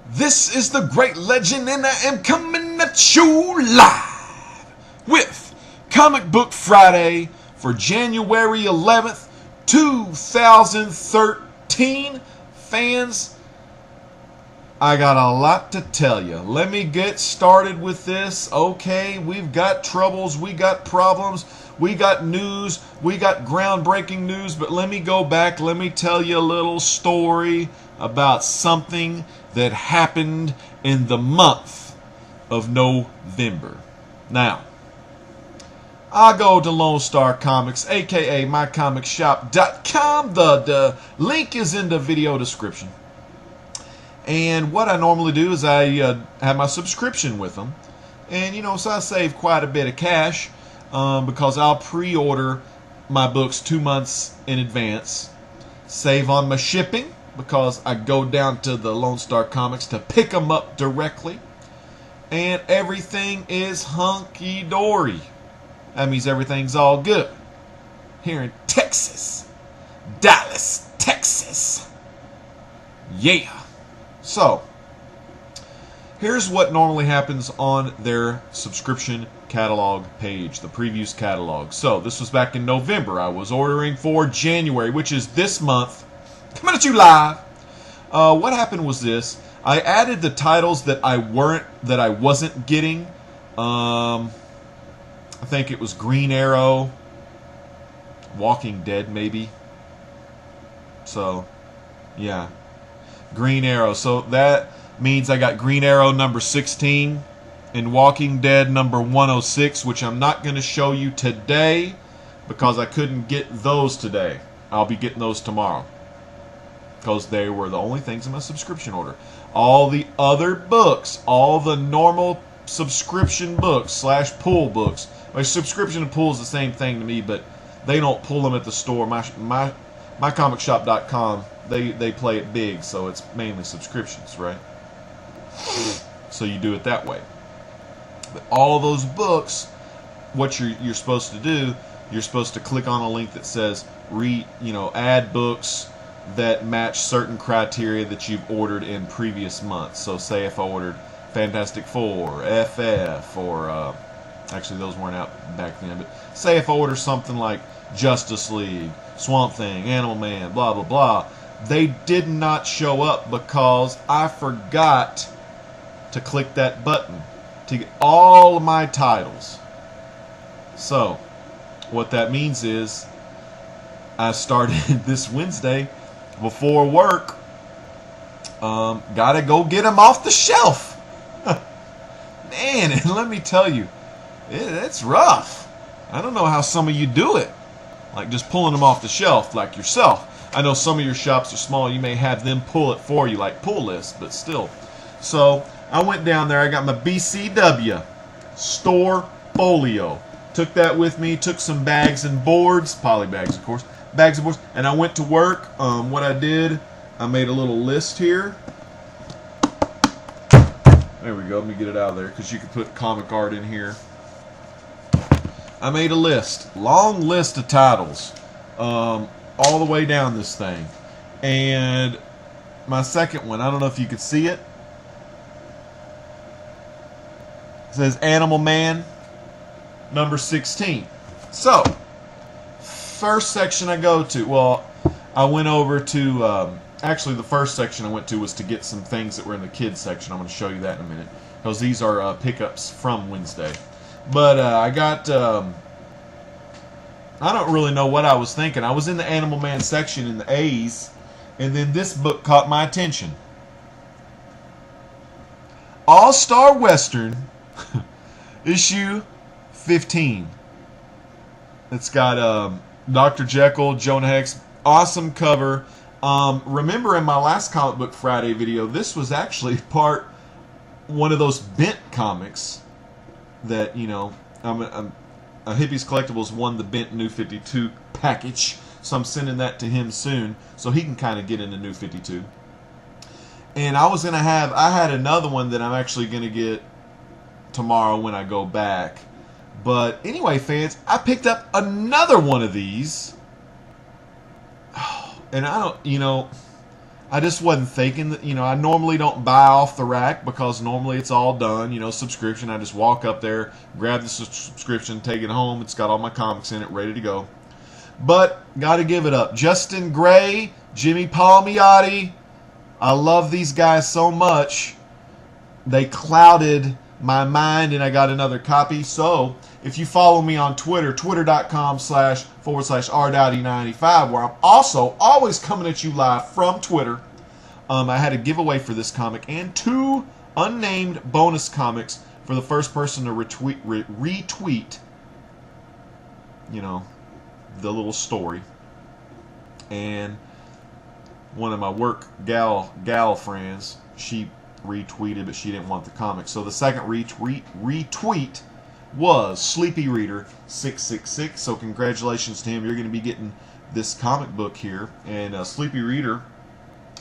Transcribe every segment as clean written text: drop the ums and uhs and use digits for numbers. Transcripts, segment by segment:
This is the Great Legend, and I am coming at you live with Comic Book Friday for January 11th, 2013. Fans, I got a lot to tell you. Let me get started with this. Okay, we've got troubles, we got problems, we got news, we got groundbreaking news, but let me go back, let me tell you a little story about something that happened in the month of November. Now, I go to Lone Star Comics, aka mycomicshop.com. The link is in the video description. And what I normally do is I have my subscription with them. And, so I save quite a bit of cash because I'll pre-order my books 2 months in advance. Save on my shipping because I go down to the Lone Star Comics to pick them up directly. And everything is hunky-dory. That means everything's all good. Here in Texas. Dallas, Texas. Yeah. So, here's what normally happens on their subscription catalog page, the previews catalog. So, this was back in November. I was ordering for January, which is this month. Coming at you live. What happened was this. I added the titles that I wasn't getting. I think it was Green Arrow, Walking Dead maybe. So, yeah. Green Arrow. So that means I got Green Arrow number 16 and Walking Dead number 106, which I'm not going to show you today because I couldn't get those today. I'll be getting those tomorrow because they were the only things in my subscription order. All the other books, all the normal subscription books / pull books. My subscription and pull is the same thing to me, but they don't pull them at the store. mycomicshop.com, they play it big, so it's mainly subscriptions, right? So you do it that way. But all those books, what you're supposed to do, you're supposed to click on a link that says add books that match certain criteria that you've ordered in previous months. So say if I ordered Fantastic Four, FF, or actually those weren't out back then, but say if I order something like Justice League, Swamp Thing, Animal Man, blah blah blah, they did not show up because I forgot to click that button to get all of my titles. So what that means is I started this Wednesday before work, gotta go get them off the shelf. Man, and let me tell you, it's rough. I don't know how some of you do it, like just pulling them off the shelf like yourself. I know some of your shops are small, you may have them pull it for you like Pull List, but still. So I went down there, I got my BCW store folio, took that with me, took some bags and boards, poly bags of course, bags of boards, and I went to work. What I did, I made a little list here. There we go, let me get it out of there because you can put comic art in here. I made a list, long list of titles, all the way down this thing. And my second one, I don't know if you could see it. It says Animal Man, number 16. So, first section I go to, well, I went over to, actually the first section I went to was to get some things that were in the kids section. I'm going to show you that in a minute, because these are pickups from Wednesday. But I got, I don't really know what I was thinking. I was in the Animal Man section in the A's, and then this book caught my attention. All-Star Western, issue 15. It's got Dr. Jekyll, Jonah Hex, awesome cover. Remember in my last Comic Book Friday video, this was actually one of those Bent comics that, Hippies Collectibles won the Bent New 52 package, so I'm sending that to him soon so he can kind of get into New 52. And I had another one that I'm actually going to get tomorrow when I go back. But anyway, fans, I picked up another one of these. And I I just wasn't thinking that, I normally don't buy off the rack because normally it's all done, subscription. I just walk up there, grab the subscription, take it home. It's got all my comics in it, ready to go. But got to give it up. Justin Gray, Jimmy Palmiotti. I love these guys so much. They clouded my mind, and I got another copy. So if you follow me on Twitter, twitter.com//rdowdy95, where I'm also always coming at you live from Twitter, I had a giveaway for this comic and 2 unnamed bonus comics for the first person to retweet the little story. And one of my work gal friends, she retweeted, but she didn't want the comic. So the second retweet was Sleepy Reader 666. So congratulations to him. You're going to be getting this comic book here. And Sleepy Reader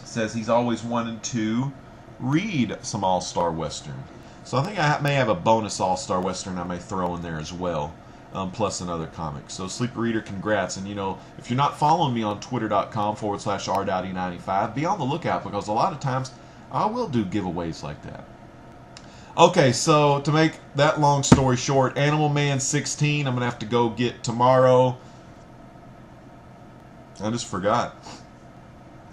says he's always wanted to read some All-Star Western. So I think I may have a bonus All-Star Western I may throw in there as well, plus another comic. So Sleepy Reader, congrats. And if you're not following me on twitter.com/rdowdy95, be on the lookout, because a lot of times I will do giveaways like that. Okay, so to make that long story short, Animal Man 16 I'm going to have to go get tomorrow. I just forgot.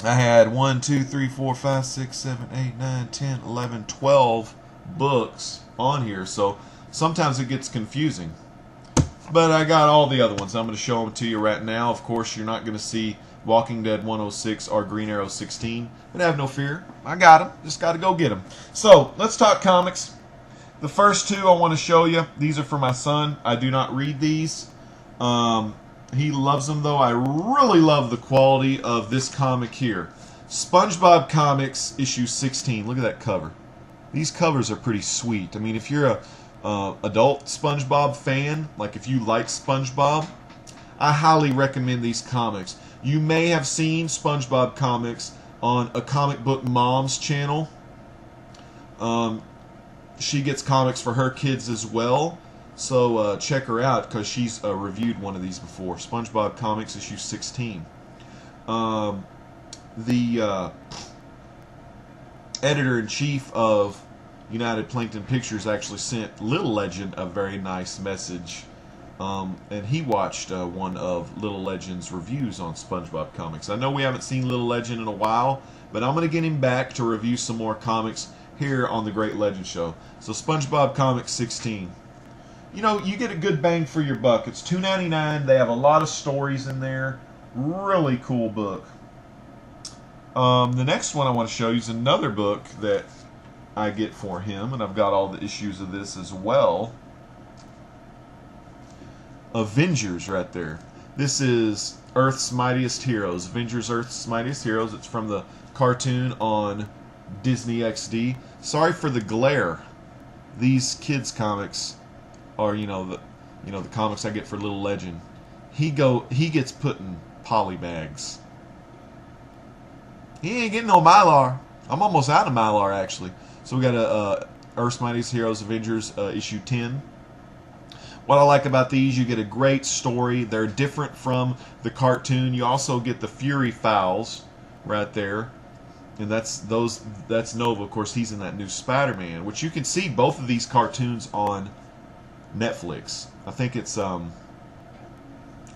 I had 1, 2, 3, 4, 5, 6, 7, 8, 9, 10, 11, 12 books on here, so sometimes it gets confusing. But I got all the other ones. I'm going to show them to you right now. Of course, you're not going to see Walking Dead 106 or Green Arrow 16, but have no fear. I got them. Just got to go get them. So, let's talk comics. The first 2 I want to show you, these are for my son. I do not read these. He loves them, though. I really love the quality of this comic here. Spongebob Comics, issue 16. Look at that cover. These covers are pretty sweet. I mean, if you're a adult SpongeBob fan, like if you like SpongeBob, I highly recommend these comics. You may have seen SpongeBob Comics on a Comic Book Mom's channel. She gets comics for her kids as well, so check her out, because she's reviewed one of these before. SpongeBob Comics issue 16. The editor-in-chief of United Plankton Pictures actually sent Little Legend a very nice message, and he watched one of Little Legend's reviews on SpongeBob Comics. I know we haven't seen Little Legend in a while, but I'm going to get him back to review some more comics here on the Great Legend Show. So Spongebob Comics 16. You get a good bang for your buck. It's $2.99. They have a lot of stories in there. Really cool book. The next one I want to show you is another book that I get for him, and I've got all the issues of this as well. Avengers right there. This is Earth's Mightiest Heroes. Avengers Earth's Mightiest Heroes. It's from the cartoon on Disney XD. Sorry for the glare. These kids comics are, the comics I get for Little Legend. He gets put in poly bags. He ain't getting no Mylar. I'm almost out of Mylar, actually. So we got Earth's Mightiest Heroes Avengers issue 10. What I like about these, you get a great story. They're different from the cartoon. You also get the Fury Fowls right there. And that's Nova. Of course, he's in that new Spider-Man, which you can see both of these cartoons on Netflix. I think it's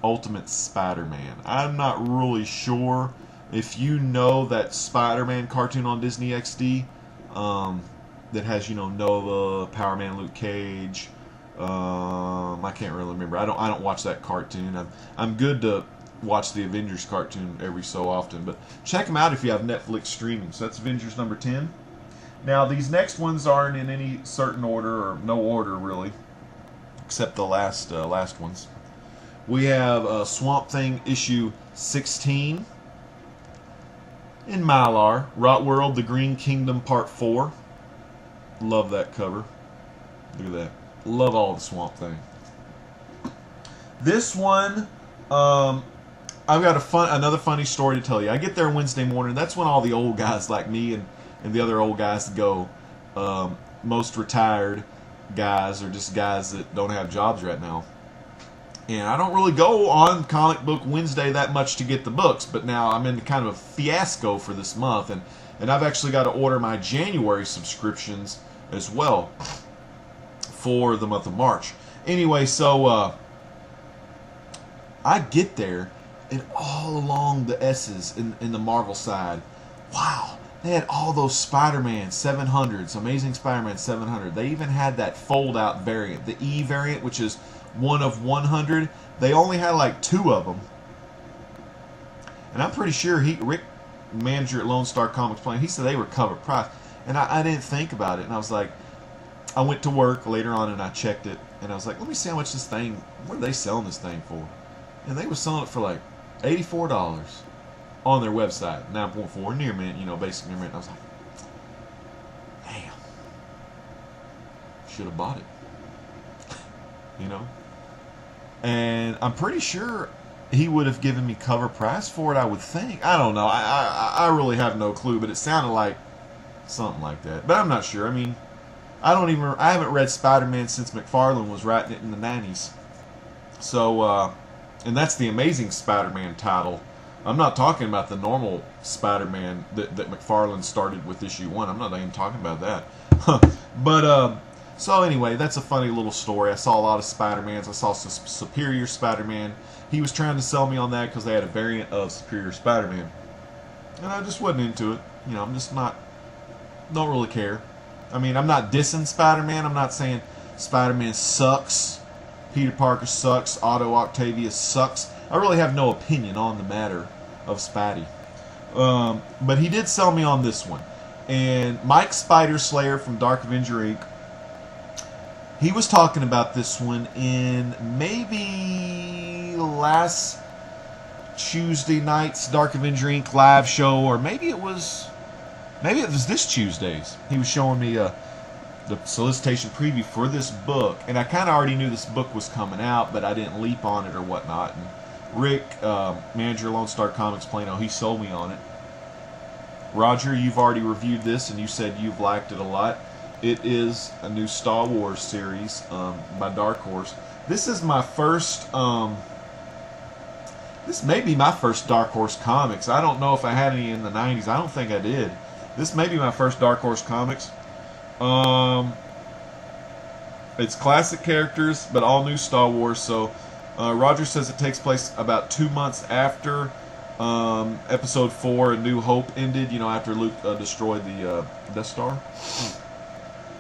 Ultimate Spider-Man. I'm not really sure if you know that Spider-Man cartoon on Disney XD that has, Nova, Power Man, Luke Cage. I can't really remember. I don't watch that cartoon. I'm good to watch the Avengers cartoon every so often, but check them out if you have Netflix streaming. So that's Avengers number 10. Now these next ones aren't in any certain order, or no order really, except the last ones. We have Swamp Thing issue 16 in Mylar. Rot World: The Green Kingdom Part 4. Love that cover. Look at that. Love all the Swamp Thing. This one, I've got another funny story to tell you. I get there Wednesday morning. That's when all the old guys like me and the other old guys go. Most retired guys, or just guys that don't have jobs right now. And I don't really go on Comic Book Wednesday that much to get the books, but now I'm in kind of a fiasco for this month, and I've actually got to order my January subscriptions as well for the month of March. Anyway, so I get there, and all along the S's in the Marvel side, wow, they had all those Spider-Man 700s, Amazing Spider-Man 700. They even had that fold-out variant, the E variant, which is 1 of 100. They only had like 2 of them, and I'm pretty sure Rick, manager at Lone Star Comics Plan, he said they were cover price, and I didn't think about it, and I was like, I went to work later on and I checked it, and I was like, let me see how much this thing, what are they selling this thing for? And they were selling it for like $84 on their website, 9.4 near mint, you know, basic near mint. I was like, damn, should have bought it, you know. And I'm pretty sure he would have given me cover price for it, I would think. I don't know. I really have no clue, but it sounded like something like that. But I'm not sure. I mean, I haven't read Spider-Man since McFarlane was writing it in the 90s. So, and that's the Amazing Spider-Man title. I'm not talking about the normal Spider-Man that McFarlane started with issue 1. I'm not even talking about that. But, so anyway, that's a funny little story. I saw a lot of Spider-Mans. I saw Superior Spider-Man. He was trying to sell me on that because they had a variant of Superior Spider-Man. And I just wasn't into it. You know, I'm just not, don't really care. I mean, I'm not dissing Spider-Man. I'm not saying Spider-Man sucks. Peter Parker sucks. Otto Octavius sucks. I really have no opinion on the matter of Spidey. But he did sell me on this one. And Mike Spider-Slayer from Dark Avenger Inc., he was talking about this one in maybe last Tuesday night's Dark Avenger Inc. live show, or maybe it was this Tuesday's. He was showing me the solicitation preview for this book, and I kind of already knew this book was coming out, but I didn't leap on it or whatnot. And Rick, manager of Lone Star Comics Plano, he sold me on it. Roger, you've already reviewed this, and you said you've liked it a lot. It is a new Star Wars series by Dark Horse. This is my first, this may be my first Dark Horse Comics. I don't know if I had any in the 90s. I don't think I did. This may be my first Dark Horse Comics. It's classic characters, but all new Star Wars. So Roger says it takes place about 2 months after Episode 4, A New Hope ended, you know, after Luke destroyed the Death Star.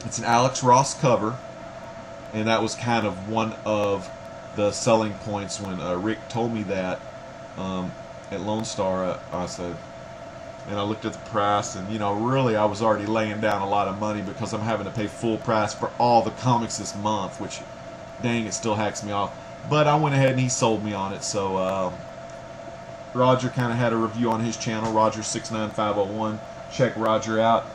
It's an Alex Ross cover, and that was kind of one of the selling points when Rick told me that at Lone Star. I said, and I looked at the price, and you know, really I was already laying down a lot of money because I'm having to pay full price for all the comics this month, which, dang, it still hacks me off. But I went ahead and he sold me on it. So Roger kind of had a review on his channel, Roger69501. Check Roger out.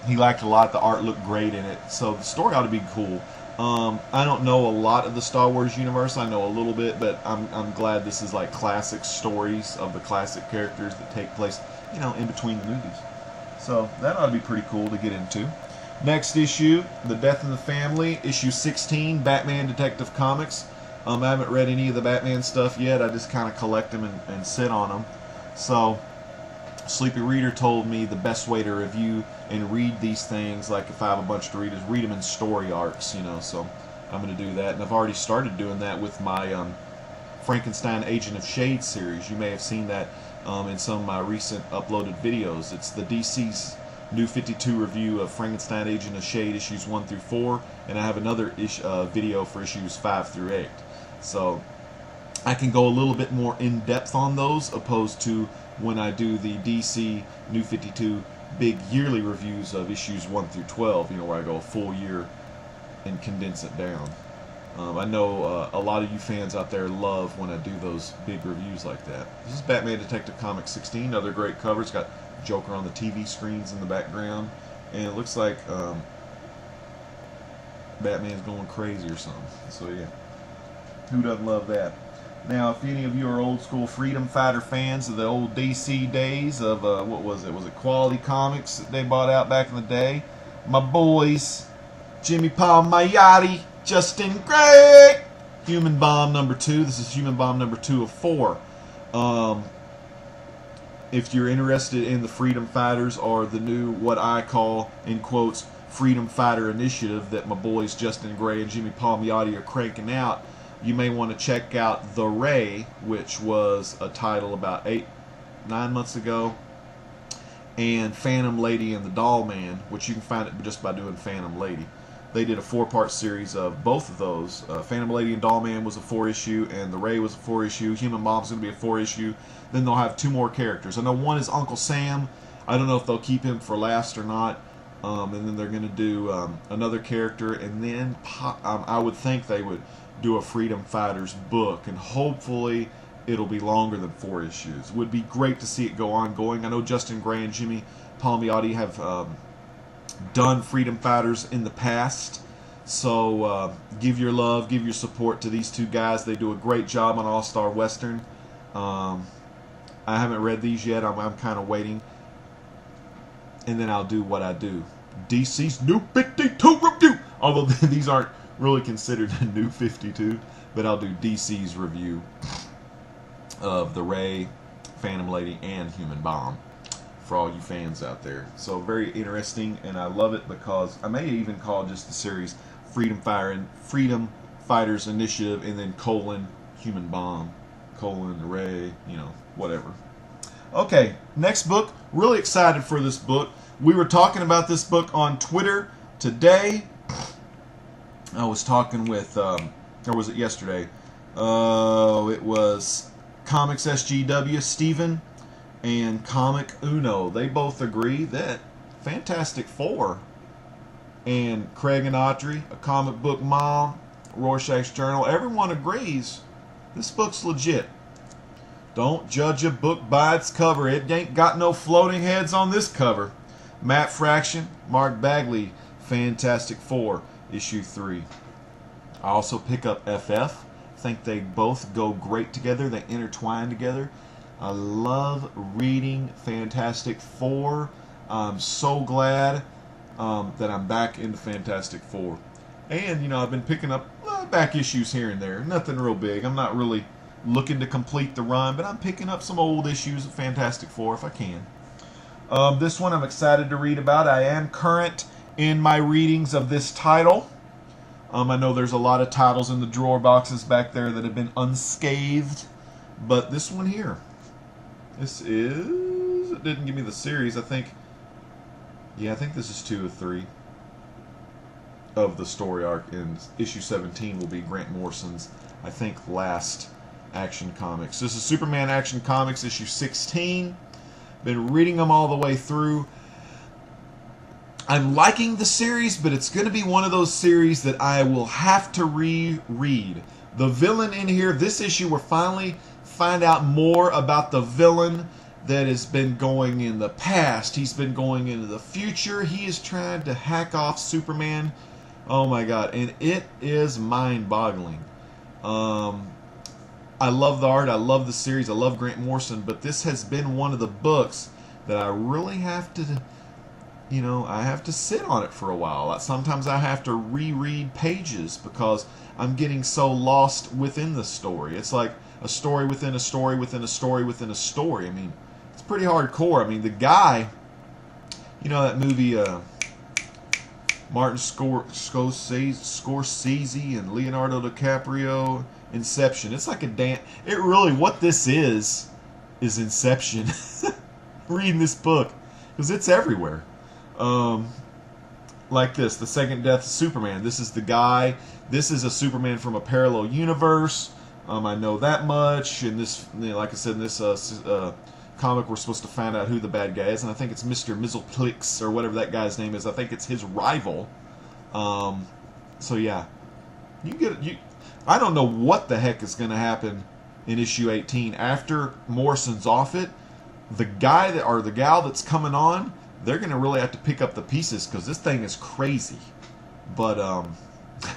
He liked a lot. The art looked great in it, so the story ought to be cool. I don't know a lot of the Star Wars universe. I know a little bit, but I'm glad this is like classic stories of the classic characters that take place, you know, in between the movies. So that ought to be pretty cool to get into. Next issue, The Death in the Family, issue 16, Batman Detective Comics. I haven't read any of the Batman stuff yet. I just kind of collect them and sit on them. So Sleepy Reader told me the best way to review and read these things, like if I have a bunch to read, is read them in story arcs, you know, so I'm going to do that. And I've already started doing that with my Frankenstein Agent of Shade series. You may have seen that in some of my recent uploaded videos. It's the DC's New 52 review of Frankenstein Agent of Shade issues 1 through 4, and I have another video for issues 5 through 8. So I can go a little bit more in depth on those, opposed to when I do the DC New 52 big yearly reviews of issues 1 through 12, you know, where I go a full year and condense it down. I know a lot of you fans out there love when I do those big reviews like that. This is Batman Detective Comics 16, another great cover. It's got Joker on the TV screens in the background, and it looks like Batman's going crazy or something. So yeah, who doesn't love that? Now, if any of you are old school Freedom Fighter fans of the old DC days of, what was it? Was it Quality Comics that they bought out back in the day? My boys, Jimmy Palmiotti, Justin Gray. Human Bomb number 2. This is Human Bomb number 2 of 4. If you're interested in the Freedom Fighters or the new, what I call, in quotes, Freedom Fighter Initiative that my boys Justin Gray and Jimmy Palmiotti are cranking out, you may want to check out The Ray, which was a title about 8-9 months ago, and Phantom Lady and the Doll Man, which you can find it just by doing Phantom Lady. They did a 4-part series of both of those. Phantom Lady and Doll Man was a 4-issue, and The Ray was a 4-issue. Human Bomb's going to be a 4-issue. Then they'll have 2 more characters. I know one is Uncle Sam. I don't know if they'll keep him for last or not. And then they're going to do another character, and then I would think they would do a Freedom Fighters book, and hopefully it'll be longer than 4 issues. It would be great to see it go ongoing. I know Justin Gray and Jimmy Palmiotti have done Freedom Fighters in the past, so give your love, give your support to these 2 guys. They do a great job on All-Star Western. I haven't read these yet. I'm kind of waiting, and then I'll do what I do, DC's New 52 review, although these aren't really considered a New 52, but I'll do DC's review of The Ray, Phantom Lady, and Human Bomb for all you fans out there. So very interesting, and I love it because I may even call just the series Freedom Fighters Initiative, and then colon Human Bomb, colon Ray, you know, whatever. Okay, next book. Really excited for this book. We were talking about this book on Twitter today. I was talking with, or was it yesterday? It was Comics SGW, Steven, and Comic Uno. They both agree that Fantastic Four and Craig and Audrey, A Comic Book Mom, Rorschach's Journal, everyone agrees this book's legit. Don't judge a book by its cover. It ain't got no floating heads on this cover. Matt Fraction, Mark Bagley, Fantastic Four, issue 3. I also pick up FF. I think they both go great together. They intertwine together. I love reading Fantastic Four. I'm so glad that I'm back into Fantastic Four. And, you know, I've been picking up back issues here and there. Nothing real big. I'm not really looking to complete the run, but I'm picking up some old issues of Fantastic Four if I can. This one I'm excited to read about. I am current in my readings of this title. I know there's a lot of titles in the drawer boxes back there that have been unscathed, but this one here, this is, it didn't give me the series, I think this is 2 of 3 of the story arc, and issue 17 will be Grant Morrison's, I think, last Action Comics. This is Superman Action Comics, issue 16. Been reading them all the way through. I'm liking the series, but it's going to be one of those series that I will have to reread. The villain in here, this issue, we're finally find out more about the villain that has been going in the past. He's been going into the future. He is trying to hack off Superman. Oh my God, and it is mind-boggling. I love the art, I love the series, I love Grant Morrison, but this has been one of the books that I really have to, you know, I have to sit on it for a while. Sometimes I have to reread pages because I'm getting so lost within the story. It's like a story within a story within a story within a story. I mean, it's pretty hardcore. I mean, the guy, you know that movie, Martin Scorsese and Leonardo DiCaprio, Inception. It's like it really, what this is Inception. Reading this book, because it's everywhere. Like this, The Second Death of Superman. This is the guy. This is a Superman from a parallel universe. I know that much. And this, like I said, in this comic, we're supposed to find out who the bad guy is, and I think it's Mr. Mizzleplix or whatever that guy's name is. I think it's his rival. So yeah, I don't know what the heck is going to happen in issue 18 after Morrison's off it. The guy that, or the gal that's coming on, they're going to really have to pick up the pieces because this thing is crazy. But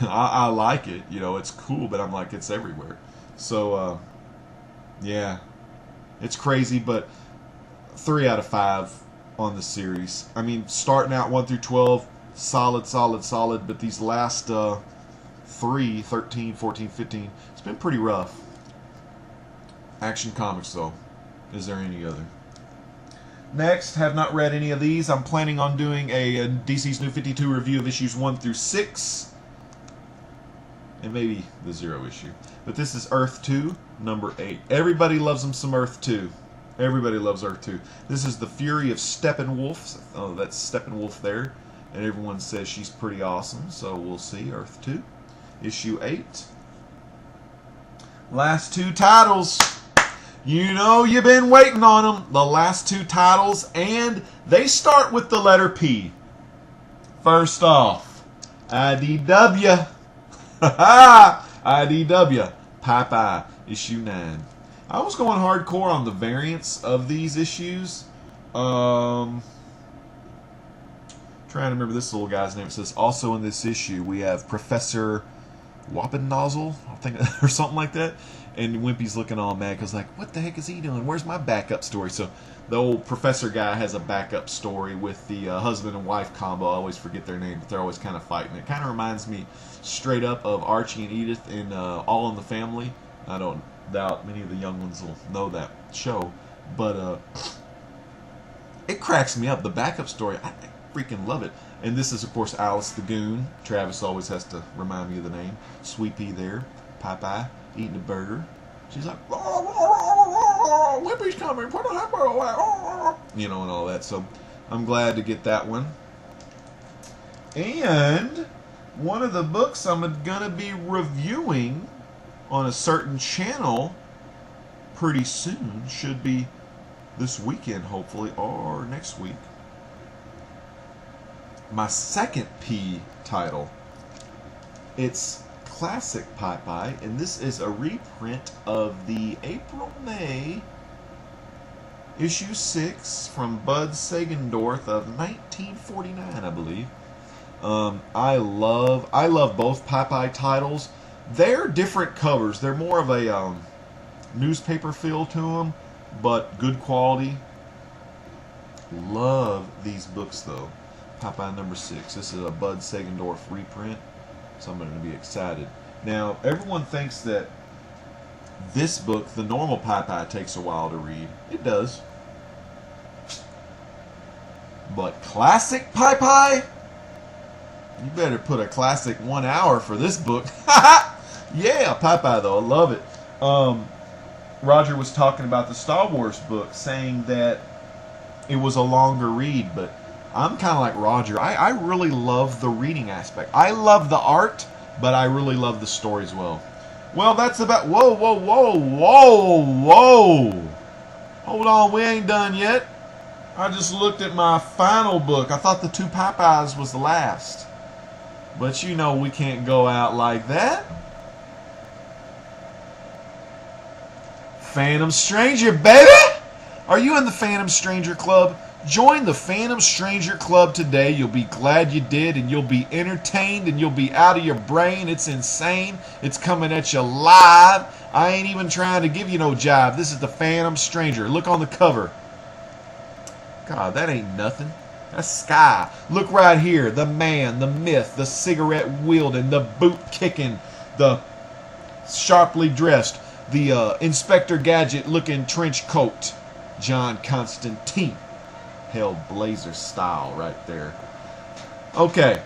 I like it. You know, it's cool, but I'm like, it's everywhere. So yeah, it's crazy, but 3 out of 5 on the series. I mean, starting out 1 through 12, solid, but these last 3, 13, 14, 15. It's been pretty rough. Action Comics, though. Is there any other? Next, have not read any of these. I'm planning on doing a DC's New 52 review of issues 1 through 6. And maybe the 0 issue. But this is Earth 2, number 8. Everybody loves them some Earth 2. Everybody loves Earth 2. This is the Fury of Steppenwolf. Oh, that's Steppenwolf there. And everyone says she's pretty awesome. So we'll see. Earth 2. Issue 8. Last 2 titles. You know you've been waiting on them. The last 2 titles. And they start with the letter P. First off, IDW. IDW. Popeye. Issue 9. I was going hardcore on the variants of these issues. Trying to remember this little guy's name. It says also in this issue we have Professor Wappennozzle, I think, or something like that. And Wimpy's looking all mad because, like, what the heck is he doing? Where's my backup story? So the old professor guy has a backup story with the husband and wife combo. I always forget their name, but they're always kind of fighting. It kind of reminds me straight up of Archie and Edith in All in the Family. I don't doubt many of the young ones will know that show, but it cracks me up. The backup story, I freaking love it. And this is, of course, Alice the Goon. Travis always has to remind me of the name. Sweet Pea there. Popeye eating a burger. She's like, Whippy's coming, put a hamburger away. You know, and all that. So I'm glad to get that one. And one of the books I'm going to be reviewing on a certain channel pretty soon, should be this weekend, hopefully, or next week. My second P title. It's Classic Popeye, and this is a reprint of the April-May issue 6 from Bud Sagendorf of 1949, I believe. I love both Popeye titles. They're different covers. They're more of a newspaper feel to them, but good quality. Love these books, though. Popeye number 6. This is a Bud Sagendorf reprint, so I'm going to be excited. Now, everyone thinks that this book, the normal Popeye, takes a while to read. It does. But Classic Popeye? You better put a classic 1 hour for this book. Yeah, Popeye, though. I love it. Roger was talking about the Star Wars book, saying that it was a longer read, but I'm kind of like Roger. I really love the reading aspect. I love the art, but I really love the story as well. Well, that's about... Whoa, whoa, whoa, whoa, whoa. Hold on, we ain't done yet. I just looked at my final book. I thought the 2 Popeyes was the last. But you know we can't go out like that. Phantom Stranger, baby! Are you in the Phantom Stranger Club? Join the Phantom Stranger Club today. You'll be glad you did, and you'll be entertained, and you'll be out of your brain. It's insane. It's coming at you live. I ain't even trying to give you no jive. This is the Phantom Stranger. Look on the cover. God, that ain't nothing. That's Sky. Look right here. The man, the myth, the cigarette wielding, the boot kicking, the sharply dressed, the Inspector Gadget looking trench coat, John Constantine. Hellblazer style right there. Okay.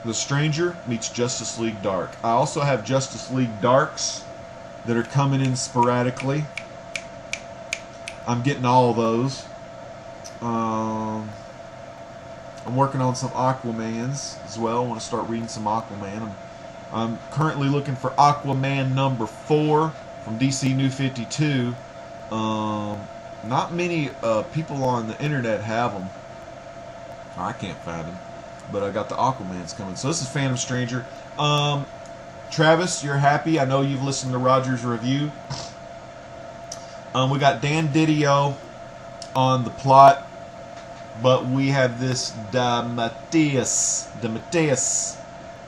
The Stranger meets Justice League Dark. I also have Justice League Darks that are coming in sporadically. I'm getting all of those. I'm working on some Aquamans as well. I want to start reading some Aquaman. I'm currently looking for Aquaman number 4 from DC New 52. Not many people on the internet have them. I can't find them. But I got the Aquamans coming. So this is Phantom Stranger. Travis, you're happy. I know you've listened to Roger's review. We got Dan Didio on the plot. But we have this Demetrius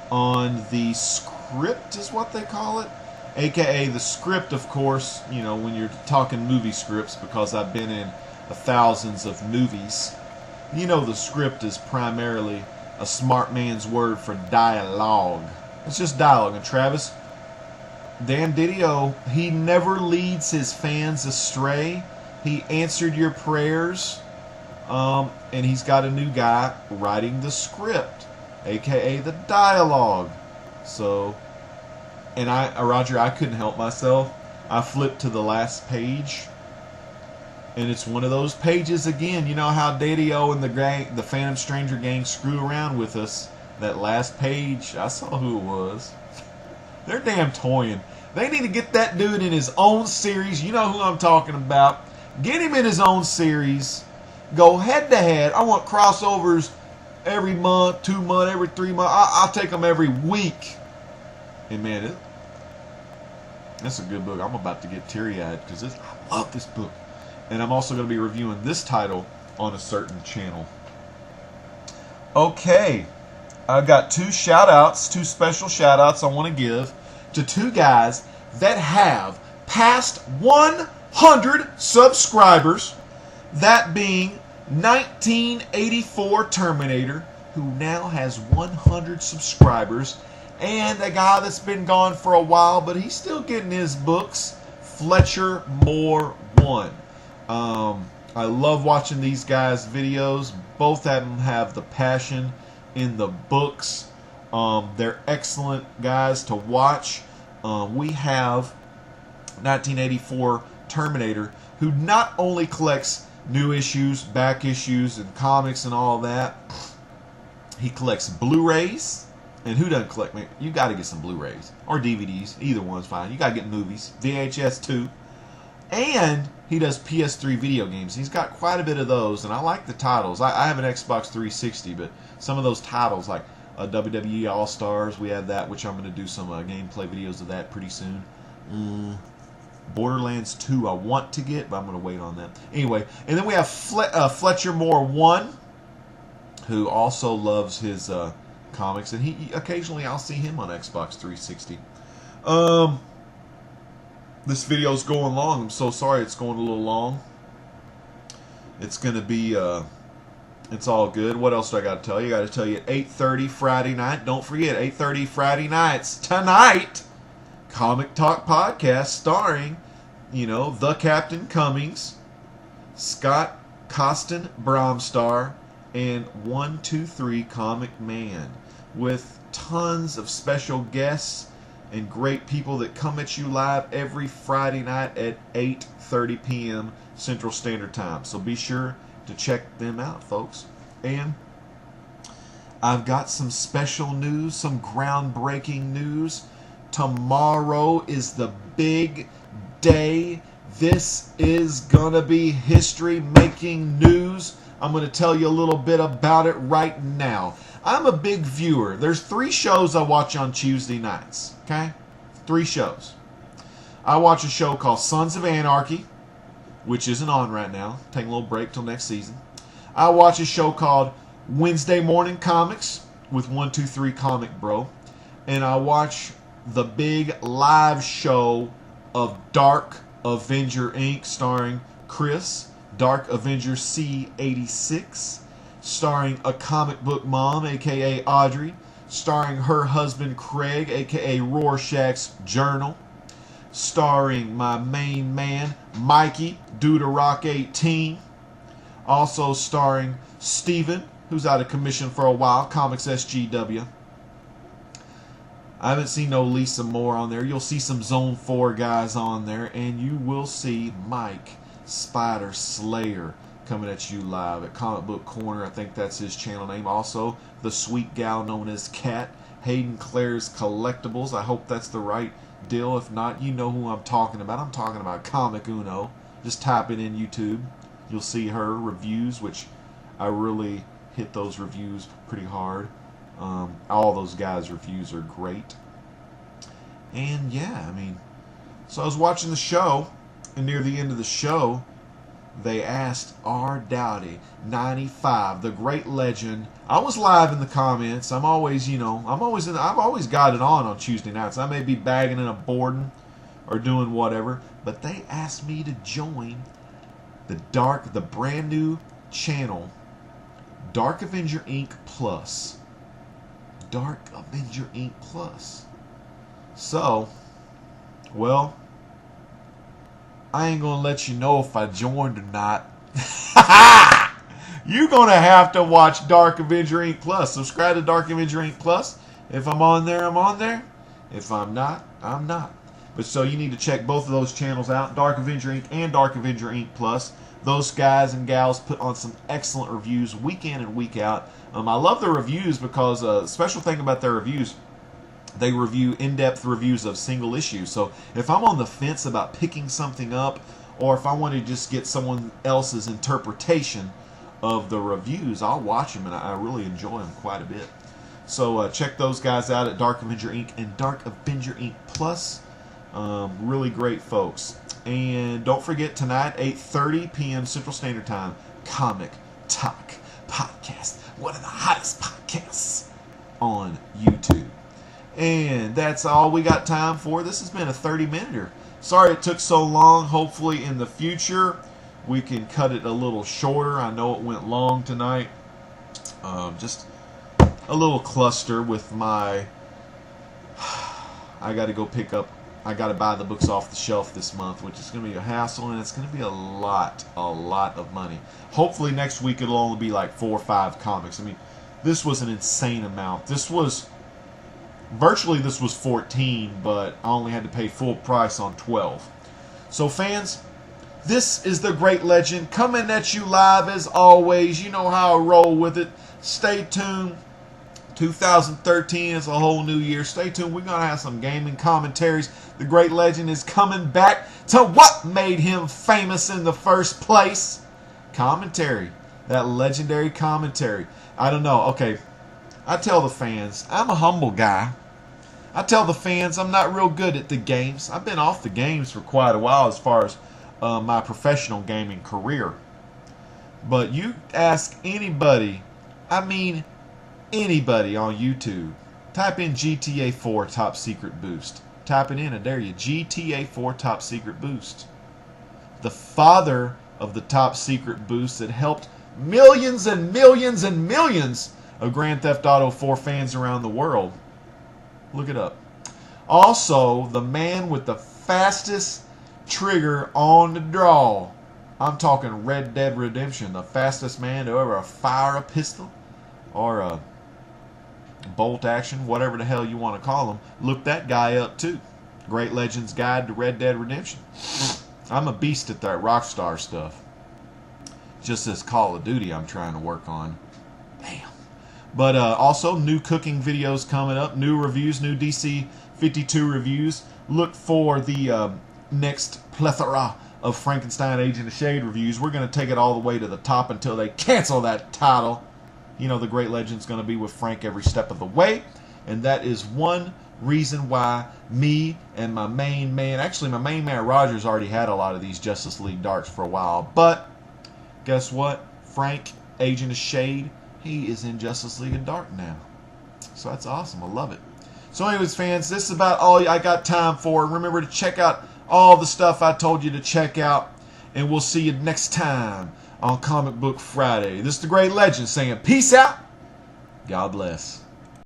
on the script, is what they call it. AKA the script, of course, you know, when you're talking movie scripts, because I've been in thousands of movies. You know the script is primarily a smart man's word for dialogue. It's just dialogue. And Travis, Dan Didio, he never leads his fans astray. He answered your prayers. And he's got a new guy writing the script, aka the dialogue. So, and Roger, I couldn't help myself. I flipped to the last page, and it's one of those pages again. You know how Didio and the Phantom Stranger gang screw around with us. That last page, I saw who it was. They're damn toying. They need to get that dude in his own series. You know who I'm talking about. Get him in his own series. Go head to head. I want crossovers every month, 2 months, every 3 months. I'll take them every week. And man, that's a good book. I'm about to get teary-eyed because I love this book. And I'm also going to be reviewing this title on a certain channel. Okay. I've got two special shout-outs I want to give to two guys that have passed 100 subscribers. That being 1984 Terminator, who now has 100 subscribers, and a guy that's been gone for a while, but he's still getting his books, Fletcher Moore 1. I love watching these guys' videos. Both of them have the passion in the books. They're excellent guys to watch. We have 1984 Terminator, who not only collects new issues, back issues, and comics and all that. He collects Blu-rays. And who doesn't collect? You got to get some Blu-rays or DVDs. Either one's fine. You got to get movies, VHS too. And he does PS3 video games. He's got quite a bit of those, and I like the titles. I have an Xbox 360, but some of those titles, like WWE All-Stars, we have that, which I'm going to do some gameplay videos of that pretty soon. Borderlands 2 I want to get, but I'm going to wait on that. Anyway, and then we have Fletcher Moore 1, who also loves his comics, and he occasionally I'll see him on Xbox 360. This video's going long. I'm so sorry it's going a little long. It's going to be, it's all good. What else do I got to tell you? I got to tell you at 8:30 Friday night. Don't forget, 8:30 Friday nights. Tonight, Comic Talk Podcast starring, the Captain Cummings, Scott Costin Bromstar, and 123 Comic Man, with tons of special guests and great people that come at you live every Friday night at 8:30 p.m. Central Standard Time. So be sure to check them out, folks. And I've got some special news, some groundbreaking news. Tomorrow is the big day. This is going to be history-making news. I'm going to tell you a little bit about it right now. I'm a big viewer. There's 3 shows I watch on Tuesday nights. Okay? 3 shows. I watch a show called Sons of Anarchy, which isn't on right now. Take a little break till next season. I watch a show called Wednesday Morning Comics with 123 Comic Bro. And I watch the big live show of Dark Avenger Inc. starring Chris, Dark Avenger C86, starring a comic book mom, aka Audrey, starring her husband Craig, aka Rorschach's Journal, starring my main man Mikey, Dude Rock 18, also starring Steven, who's out of commission for a while, Comics SGW. I haven't seen no Lisa Moore on there. You'll see some Zone 4 guys on there, and you will see Mike Spider Slayer coming at you live at Comic Book Corner. I think that's his channel name. Also, the sweet gal known as Kat, Hayden Claire's Collectibles. I hope that's the right deal. If not, you know who I'm talking about. I'm talking about Comic Uno. Just type it in YouTube. You'll see her reviews, which I really hit those reviews pretty hard. All those guys' reviews are great. And yeah, so I was watching the show, and near the end of the show, they asked R. Dowdy, 95, the great legend. I was live in the comments. I'm always, I've always got it on Tuesday nights. I may be bagging in a boarding or doing whatever, but they asked me to join the brand new channel, Dark Avenger Inc. Plus. Dark Avenger Inc. Plus. So, well, I ain't gonna let you know if I joined or not. You're gonna have to watch Dark Avenger Inc. Plus. Subscribe to Dark Avenger Inc. Plus. If I'm on there, I'm on there. If I'm not, I'm not. But so you need to check both of those channels out, Dark Avenger Inc. and Dark Avenger Inc. Plus. Those guys and gals put on some excellent reviews week in and week out. I love their reviews because a special thing about their reviews, they review in-depth reviews of single issues. So if I'm on the fence about picking something up, or if I want to just get someone else's interpretation of the reviews, I'll watch them, and I really enjoy them quite a bit. So check those guys out at Dark Avenger Inc. and Dark Avenger Inc. Plus. Really great folks. And don't forget, tonight, 8:30 p.m. Central Standard Time, Comic Talk Podcast. One of the hottest podcasts on YouTube. And that's all we got time for. This has been a 30-minute. Sorry it took so long. Hopefully in the future we can cut it a little shorter. I know it went long tonight. Just a little cluster with my... I got to go pick up... I got to buy the books off the shelf this month, which is going to be a hassle, and it's going to be a lot of money. Hopefully next week it'll only be like 4 or 5 comics. I mean, this was an insane amount. This was... Virtually this was 14, but I only had to pay full price on 12. So fans, this is the Great Legend coming at you live as always. You know how I roll with it. Stay tuned. 2013 is a whole new year. Stay tuned. We're going to have some gaming commentaries. The Great Legend is coming back to what made him famous in the first place. Commentary. That legendary commentary. I don't know. Okay. I tell the fans, I'm a humble guy. I tell the fans I'm not real good at the games. I've been off the games for quite a while as far as my professional gaming career. But you ask anybody, I mean anybody on YouTube, type in GTA 4 Top Secret Boost. Type it in, I dare you. GTA 4 Top Secret Boost. The father of the Top Secret Boost that helped millions and millions and millions of Grand Theft Auto 4 fans around the world. Look it up. Also, the man with the fastest trigger on the draw. I'm talking Red Dead Redemption. The fastest man to ever fire a pistol or a bolt action, whatever the hell you want to call him. Look that guy up too. Great Legends Guide to Red Dead Redemption. I'm a beast at that Rockstar stuff. Just this Call of Duty I'm trying to work on. Damn. But also new cooking videos coming up, new reviews, new DC 52 reviews. Look for the next plethora of Frankenstein Agent of Shade reviews. We're going to take it all the way to the top until they cancel that title. You know the Great Legend's going to be with Frank every step of the way. And that is one reason why me and my main man, actually my main man Roger's already had a lot of these Justice League Darks for a while. But guess what? Frank, Agent of Shade, he is in Justice League in Dark now. So that's awesome. I love it. So anyways, fans, this is about all I got time for. Remember to check out all the stuff I told you to check out. And we'll see you next time on Comic Book Friday. This is the Great Legend saying peace out. God bless.